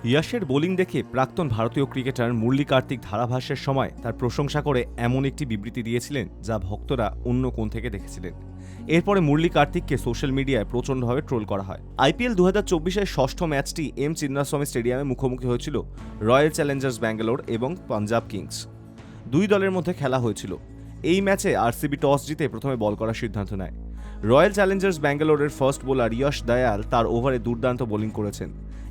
ইয়াশের bowling দেখে প্রাক্তন ভারতীয় ক্রিকেটার মুরলী কার্তিক ধারাভাষ্যের সময় তার প্রশংসা করে এমন একটি বিবৃতি দিয়েছিলেন যা ভক্তরা অন্য কোণ থেকে দেখেছিলেন। এরপরে মুরলী কার্তিককে সোশ্যাল মিডিয়ায় প্রচণ্ডভাবে ট্রোল করা হয়। আইপিএল 2024-এর ষষ্ঠ ম্যাচটি এম চিন্নাস্বামী স্টেডিয়ামে মুখোমুখি হয়েছিল রয়্যাল চ্যালেঞ্জার্স ব্যাঙ্গালোর এবং পাঞ্জাব কিংস। দুই দলের মধ্যে খেলা হয়েছিল। এই ম্যাচে আরসিবি টস জিতে প্রথমে বল করার সিদ্ধান্ত নেয়। রয়্যাল চ্যালেঞ্জার্স ব্যাঙ্গালোরের ফার্স্ট বোলার ইয়শ দয়াল তার ওভারে দুর্দান্ত বোলিং করেছেন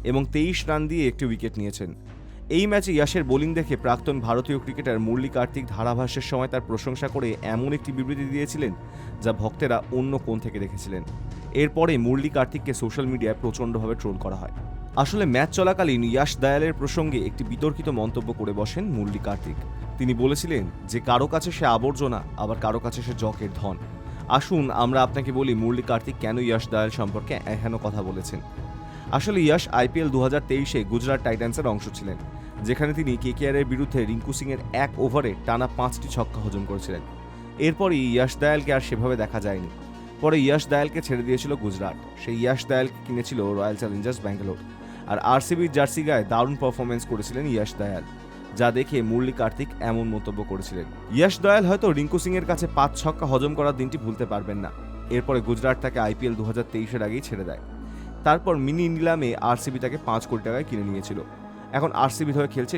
এবং 23 রান দিয়ে একটি উইকেট নিয়েছেন। এই ম্যাচে ইয়াশের বোলিং দেখে প্রাক্তন ভারতীয় ক্রিকেটার মুরলী কার্তিক ধারাভাষ্যের সময় তার প্রশংসা করে এমন একটি বিবৃতি দিয়েছিলেন যা ভক্তেরা অন্য কোণ থেকে দেখেছিলেন। এরপরে মুরলী কার্তিককে সোশ্যাল মিডিয়ায় প্রচণ্ডভাবে ট্রোল করা হয়। আসলে ম্যাচ চলাকালীন ইয়াশ দয়ালের প্রসঙ্গে একটি বিতর্কিত মন্তব্য করে বসেন মুরলী কার্তিক। তিনি বলেছিলেন যে কারো কাছে সে আবর্জনা, আবার কারো কাছে সে জকের ধন। আসুন আমরা আপনাকে বলি মুরলী কার্তিক কেন ইয়াশ দয়াল সম্পর্কে এহেন কথা বলেছেন। আসলে ইয়াশ আইপিএল 2023-এ গুজরাট টাইটান্সের অংশ ছিলেন, যেখানে তিনি কেকেআরের বিরুদ্ধে রিঙ্কু সিংয়ের এক ওভারে টানা 5টি ছক্কা হজম করেছিলেন। এরপরই ইয়াশ দয়ালকে আর সেভাবে দেখা যায়নি। পরে ইয়াশ দয়ালকে ছেড়ে দিয়েছিল গুজরাট। সেই ইয়াশ দয়ালকে কিনেছিল রয়্যাল চ্যালেঞ্জার্স ব্যাঙ্গালোর। আর আরসিবির জার্সি গায়ে দারুণ পারফরমেন্স করেছিলেন ইয়াশ দয়াল, যা দেখে মুরলী কার্তিক এমন মন্তব্য করেছিলেন। ইয়াশ দয়াল হয়তো রিঙ্কু সিংয়ের কাছে 5 ছক্কা হজম করার দিনটি ভুলতে পারবেন না। এরপরে গুজরাট তাকে আইপিএল 2023-এর আগেই ছেড়ে দেয়। তারপর মিনি নিলামে আরসিবি তাকে 5 কোটি টাকায় কিনে নিয়েছিল। এখন আরসিবি হয়ে খেলছে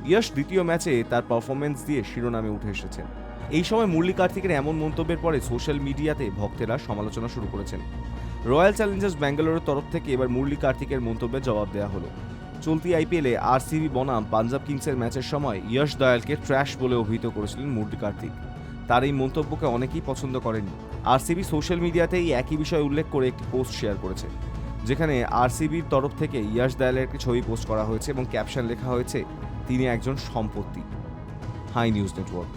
ইয়াশ দ্বিতীয় ম্যাচে তার পারফরমেন্স দিয়ে শিরোনামে উঠে এসেছেন। এই সময় মুরলী কার্তিকের এমন মন্তব্যের পরে সোশ্যাল মিডিয়াতে ভক্তেরা সমালোচনা শুরু করেছেন। রয়্যাল চ্যালেঞ্জার্স ব্যাঙ্গালোরের তরফ থেকে এবার মুরলী কার্তিকের মন্তব্যের জবাব দেওয়া হলো। চলতি আইপিএলে আরসিবি বনাম পাঞ্জাব কিংসের ম্যাচের সময় ইয়াশ দয়ালকে ট্র্যাশ বলে অভিহিত করেছিলেন মুরলী কার্তিক। তার এই মন্তব্যকে অনেকেই পছন্দ করেননি। আরসিবি সোশ্যাল মিডিয়াতে এই একই বিষয় উল্লেখ করে একটি পোস্ট শেয়ার করেছে, যেখানে আরসিবির তরফ থেকে ইয়াশ দয়ালের একটি ছবি পোস্ট করা হয়েছে এবং ক্যাপশন লেখা হয়েছে, তিনি একজন সম্পত্তি। Hi news network.